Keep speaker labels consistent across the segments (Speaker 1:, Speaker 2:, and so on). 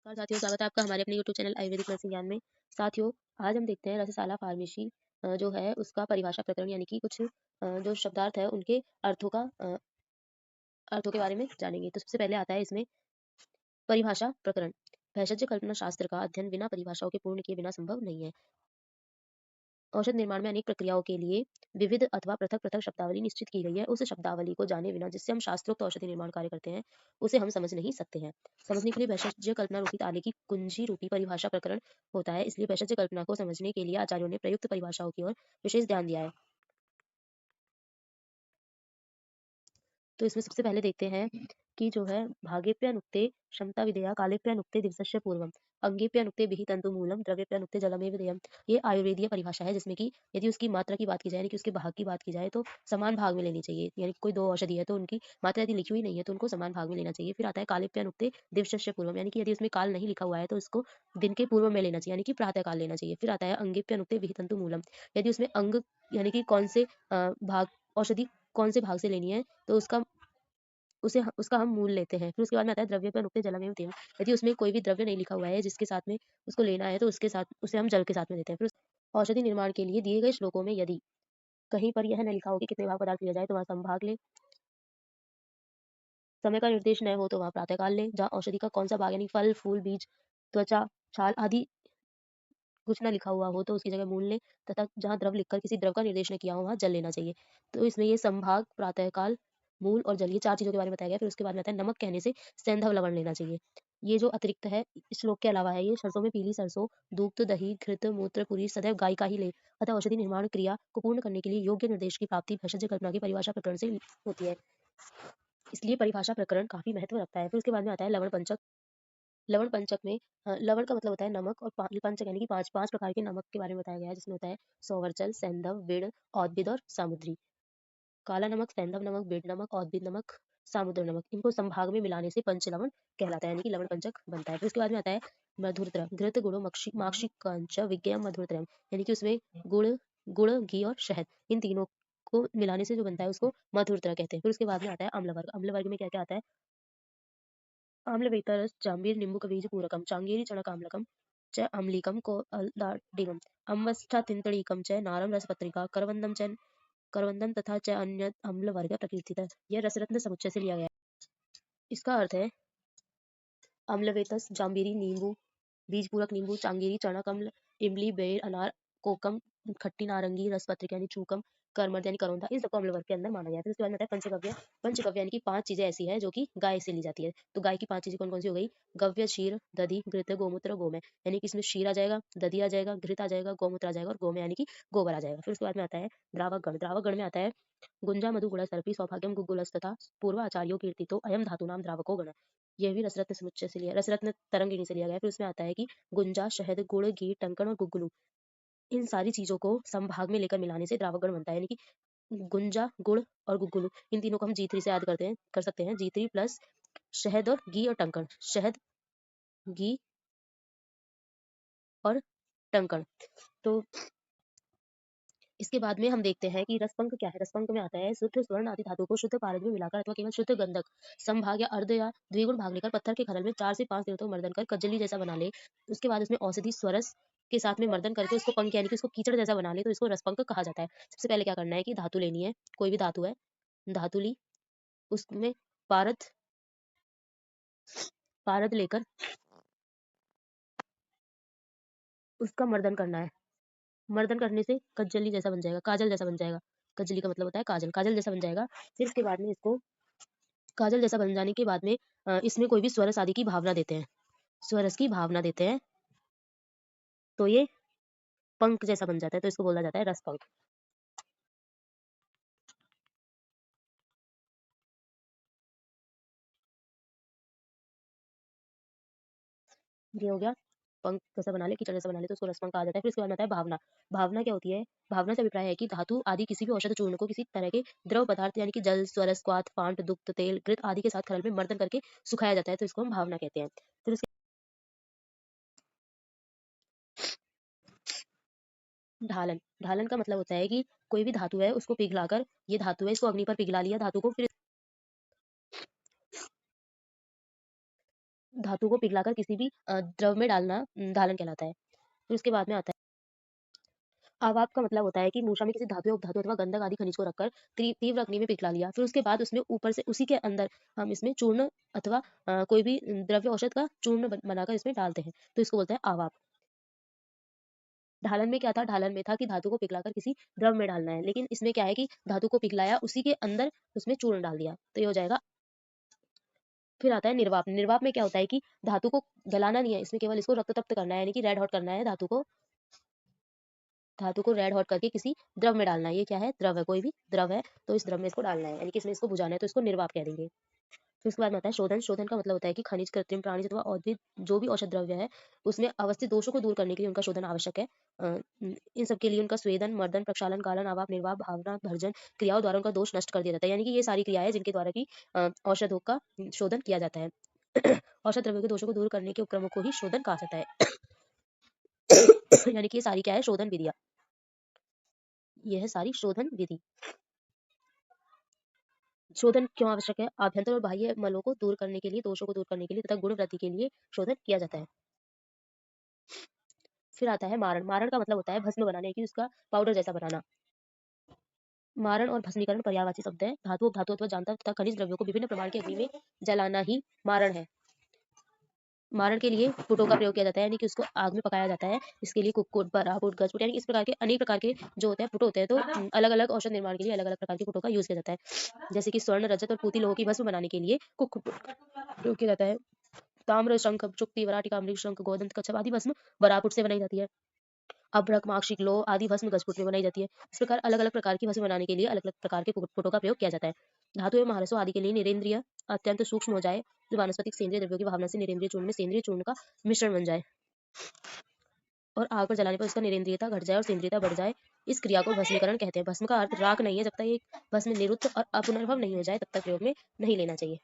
Speaker 1: नमस्कार साथियों, स्वागत है आपका हमारे अपने यूट्यूब चैनल आयुर्वेदिक नर्सिंग ज्ञान में। साथियों, आज हम देखते हैं रसशाला फार्मेसी जो है उसका परिभाषा प्रकरण यानी कि कुछ जो शब्दार्थ है उनके अर्थों के बारे में जानेंगे। तो सबसे पहले आता है इसमें परिभाषा प्रकरण। भेषज कल्पना शास्त्र का अध्ययन बिना परिभाषाओं के पूर्ण किए बिना संभव नहीं है। औषध निर्माण में अनेक प्रक्रियाओं के लिए विविध अथवा पृथक पृथक शब्दावली निश्चित की गई है। उस शब्दावली को जाने बिना जिससे हम शास्त्रोक्त औषधि निर्माण कार्य करते हैं उसे हम समझ नहीं सकते हैं। समझने के लिए भेषज कल्पना रूपी ताले की कुंजी रूपी परिभाषा प्रकरण होता है। इसलिए भेषज कल्पना को समझने के लिए आचार्यों ने प्रयुक्त परिभाषाओं की ओर विशेष ध्यान दिया है। तो इसमें सबसे पहले देखते हैं कि जो है भागेप्यनुक्ते क्षमता विधेया कालेप्यनुक्ते दिवसस्य पूर्वम अंगेप्यनुक्ते बिहि तंतुमूलम द्रव्यप्यनुक्ते जलमेव देयम। ये आयुर्वेदीय परिभाषा है जिसमें कि यदि उसकी मात्रा की बात की जाए यानी कि उसके भाग की बात की जाए तो समान भाग में लेनी चाहिए। यानी कि कोई दो औषधि है तो उनकी मात्रा यदि लिखी हुई नहीं है तो उनको समान भाग में लेना चाहिए। फिर आता है कालेप्यनुक्ते दिवसस्य पूर्वम यानी कि यदि उसमें काल नहीं लिखा हुआ है तो उसको दिन के पूर्व में लेना चाहिए यानी कि प्रातः काल लेना चाहिए। फिर आता है अंगेप्यनुक्ते बिहि तंतुमूलम यदि उसमें अंग यानी कि कौन से भाग औषधि कौन से भाग से लेनी है तो उसका हम मूल लेते हैं। फिर उसके बाद में आता है द्रव्य पे नुक्ते जलमेव तेम। यदि उसमें कोई भी द्रव्य नहीं लिखा हुआ है जिसके साथ में उसको लेना है तो उसके साथ उसे हम जल के साथ में लेते हैं। फिर औषधि निर्माण के लिए दिए गए श्लोकों में यदि कहीं पर यह न लिखा हो कि कितने भाग पदार्थ लिया जाए तो वहाँ संभाग ले। समय का निर्देश न हो तो वहाँ प्रातःकाल ले। जहाँ औषधि का कौन सा भाग यानी फल फूल बीज त्वचा छाल आदि कुछ ना लिखा हुआ हो तो उसकी जगह मूल ले। तथा जहाँ द्रव लिखकर किसी द्रव का निर्देश न किया हो वहाँ जल लेना चाहिए। तो इसमें ये संभाग प्रातःकाल मूल और जल ये चार चीजों के बारे में बताया गया। फिर उसके बाद में आता है नमक कहने से सैंधव लवण लेना चाहिए। ये जो अतिरिक्त है इस श्लोक के अलावा है ये सरसों में पीली सरसों दूध दही घृत मूत्र पुरी सदैव गाय का ही ले। अतः औषधि निर्माण क्रिया को पूर्ण करने के लिए योग्य निर्देश की प्राप्ति भेषज कल्पना की परिभाषा प्रकरण से होती है। इसलिए परिभाषा प्रकरण काफी महत्व रखता है। फिर उसके बाद में आता है लवण पंचक। लवण पंचक में लवण का मतलब होता है नमक और पंचक यानी कि पांच पांच प्रकार के नमक के बारे में बताया गया है जिसमें होता है सौवर्चल सैंधव विड़ औद्भिद और सामुद्री। काला नमक सैंधव नमक बिड नमक औद्भिद नमक सामुद्र नमक इनको संभाग में मिलाने से पंच लवण कहलाता है यानी कि लवण पंचक बनता है। फिर उसके बाद में आता है मधुरतरम घृत गुड़ माक्षिक कंच विज्ञान मधुरतरम यानी कि उसमें गुड़ गुड़ घी और शहद इन तीनों को मिलाने से जो बनता है उसको मधुरतरा कहते हैं। फिर उसके बाद में आता है अम्ल वर्ग। अम्ल वर्ग में क्या क्या आता है आम्लवेतरस जाम्बीर निम्बुकबीजपूरकं चांगेरी चणकाम्लकं च अम्लीकं कोऽल्दाडिगम् अम्वष्टातिन्तळीकं च नारं रसपत्रिका करवंदम तथा च अन्य अम्ल वर्ग प्रकीर्तित। यह रसरत्न समुच्चय से लिया गया है। इसका अर्थ है अम्लवेतस जाम्बीरी नींबू बीजपूरक नींबू चांगेरी चणक अम्ल इमली बेर अनार कोकम खट्टी नारंगी रसपत्रिका यानी चूकम करमर्द यानी करौंदा इन सबको अम्ल वर्ग के अंदर माना गया है। फिर उसके बाद में आता है पंचगव्य। पंचगव्य यानी कि पांच चीजें ऐसी है जो कि गाय से ली जाती है। तो गाय की पांच चीजें कौन कौन सी हो गई गव्य क्षीर दधि घृत गोमूत्र गोमय यानी कि इसमें क्षीर आ जाएगा दधि आ जाएगा घृत आ जाएगा गौमूत्र आ जाएगा और गोमय यानी कि गोबर आ जाएगा। फिर उसके बाद में आता है द्रावक गण। द्रावक गण में आता है गुंजा मधु गुड़ सर्पी सौभाग्यम गुग्गुलस तथा पूर्व आचार्यो कीर्तितो अयम धातु नाम द्रावको गण। यह भी रसरत्न समुच्चय से लिया रसरत्न तरंगिणी से लिया गया है। फिर उसमें आता है कि गुंजा शहद गुड़ घी टंकण और गुग्गुलू इन सारी चीजों को संभाग में लेकर मिलाने से द्रावकगण बनता है यानी कि गुंजा गुड़ और गुग्गुलू इन तीनों को हम जी3 से याद कर सकते हैं जी3 प्लस शहद और घी और टंकण शहद घी और टंकण। तो इसके बाद में हम देखते हैं कि रसपंक क्या है। रसपंक में आता है शुद्ध स्वर्ण आदि धातु को शुद्ध पारद में मिलाकर अथवा केवल शुद्ध गंधक संभाग या अर्ध या द्विगुण भाग लेकर पत्थर के खरल में 4 से 5 दिनों तक मर्दन कर कज्जली जैसा बना ले। उसके बाद उसमें औषधि स्वरस के साथ में मर्दन करके उसको पंख यानी कि उसको कीचड़ जैसा बना ले तो इसको रसपंक कहा जाता है। सबसे पहले क्या करना है कि धातु लेनी है कोई भी धातु है धातु ली उसमें पारद पारद लेकर उसका मर्दन करना है। मर्दन करने से कज्जली जैसा बन जाएगा काजल जैसा बन जाएगा। कज्जली का मतलब होता है काजल काजल जैसा बन जाएगा। फिर इसके बाद में इसको काजल जैसा बन जाने के बाद में इसमें कोई भी स्वरस आदि की भावना देते हैं स्वरस की भावना देते हैं तो ये पंख जैसा बन जाता है तो इसको बोला जाता है रस पंख। ये हो गया पंख जैसा बना ले कीचड़ जैसा बना ले तो उसको रस पंख कहा जाता है। फिर इसके बाद में आता है भावना। भावना क्या होती है भावना से अभिप्राय है कि धातु आदि किसी भी औषध चूर्ण को किसी तरह के द्रव पदार्थ यानी कि जल स्वरस क्वाथ फांट दुग्ध तेल घृत आदि के साथ खरल में मर्दन करके सुखाया जाता है तो इसको हम भावना कहते हैं। फिर उसके ढालन। ढालन का मतलब होता है कि कोई भी धातु है उसको पिघलाकर ये धातु है इसको अग्नि पर पिघला लिया धातु को फिर धातु को पिघलाकर किसी भी द्रव में डालना धालन कहलाता है। फिर उसके बाद में आता है आवाप का मतलब होता है कि मूषा में किसी धातु या उपधातु अथवा गंधक आदि खनिज को रखकर तीव्र अग्नि में पिघला लिया। फिर उसके बाद उसमें ऊपर से उसी के अंदर हम इसमें चूर्ण अथवा कोई भी द्रव्य औषध का चूर्ण बनाकर इसमें डालते हैं, तो इसको बोलते हैं आवाप। ढालन में क्या था? ढालन में था कि धातु को पिघलाकर किसी द्रव में डालना है, लेकिन इसमें क्या है कि धातु को पिघलाया उसी के अंदर उसमें चूर्ण डाल दिया, तो ये हो जाएगा। फिर आता है निर्वाप। निर्वाप में क्या होता है कि धातु को गलाना नहीं है, इसमें केवल इसको रक्त तप्त करना है, यानी कि रेड हॉट करना है धातु को रेड हॉट करके किसी द्रव में डालना है। ये क्या है? द्रव है, कोई भी द्रव है तो इस द्रव में इसको डालना है, यानी कि इसमें इसको बुझाना है, तो इसको निर्वाप कह देंगे। फिर उसके बाद में आता है शोधन। शोधन का मतलब होता है कि खनिज, कृत्रिम, प्राणिज अथवा उद्भिद जो भी औषध द्रव्य है उसमें अवस्थित दोषों को दूर करने के लिए उनका शोधन आवश्यक है। इन सब के लिए उनका स्वेदन, मर्दन, प्रक्षालन, गालन, आवाप, निर्वाप, भावना, भर्जन क्रियाओं द्वारा उनका दोष नष्ट कर दिया जाता है। यानी कि ये सारी क्रियाएं जिनके द्वारा की औषधों का शोधन किया जाता है। औषध द्रव्यों के दोषों को दूर करने के उपक्रमों को ही शोधन कहा जाता है। यानी कि ये सारी क्या है? शोधन विधियां। यह है सारी शोधन विधि। शोधन क्यों आवश्यक है? आभ्यंतर और बाह्य मलों को दूर करने के लिए, दोषों को दूर करने के लिए तथा गुण वृद्धि के लिए शोधन किया जाता है। फिर आता है मारण। मारण का मतलब होता है भस्म बनाने की, उसका पाउडर जैसा बनाना। मारण और भस्मीकरण पर्यायवाची शब्द है। धातु, उपधातु अथवा जांतव तथा खनिज द्रव्यों को विभिन्न प्रमाण की अग्नि में जलाना ही मारण है। मारण के लिए पुटों का प्रयोग किया जाता है, यानी कि उसको आग में पकाया जाता है। इसके लिए कुक्कुट, बरापुट, गजपुट, यानी इस प्रकार के अनेक प्रकार के जो होते हैं पुट होते हैं, तो अलग अलग औषध निर्माण के लिए अलग अलग प्रकार के पुटों का यूज किया जाता है। जैसे कि स्वर्ण, रजत और पूती लोगों की भस्म बनाने के लिए कुक्कुट का प्रयोग किया जाता है। ताम्र, शंख, शुक्ति, वराटिका, मृग, शंख, गोदंत, कच्छप आदि भस्म बरापुट से बनाई जाती है। अभ्रक, माक्षिक, लोह आदि भस्म गजपुट में बनाई जाती है। इस प्रकार अलग अलग प्रकार की भस्म बनाने के लिए अलग अलग प्रकार के पुटों का प्रयोग किया जाता है। धातु एवं महारसों आदि के लिए निरेंद्रिय अत्यंत सूक्ष्म हो जाए, जो वानस्पतिक सेंद्रिय द्रव्यों की भावना से निरेंद्रिय चूर्ण में सेंद्रिय चूर्ण का मिश्रण बन जाए और आग पर जलाने पर उसका निरेंद्रियता घट जाए और सेंद्रियता बढ़ जाए, इस क्रिया को भस्मीकरण कहते हैं। भस्म का अर्थ राख नहीं है, जब तक ये भस्म निरुद्ध और अपुनर्भव नहीं हो जाए तब तक प्रयोग में नहीं लेना चाहिए।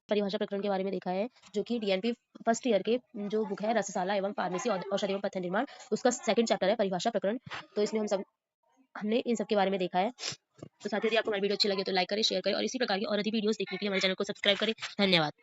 Speaker 1: परिभाषा प्रकरण के बारे में देखा है, जो कि डीएनपी फर्स्ट ईयर के जो बुक है रसशाला एवं फार्मेसी औषध एवं पथ्य निर्माण, उसका सेकंड चैप्टर है परिभाषा प्रकरण। तो इसमें हमने इन सब के बारे में देखा है। तो साथियों, यदि आपको हमारी वीडियो अच्छी लगे तो लाइक करें, शेयर करें और इसी प्रकार की और अधिक वीडियोस देखने के लिए हमारे चैनल को सब्सक्राइब करें। धन्यवाद।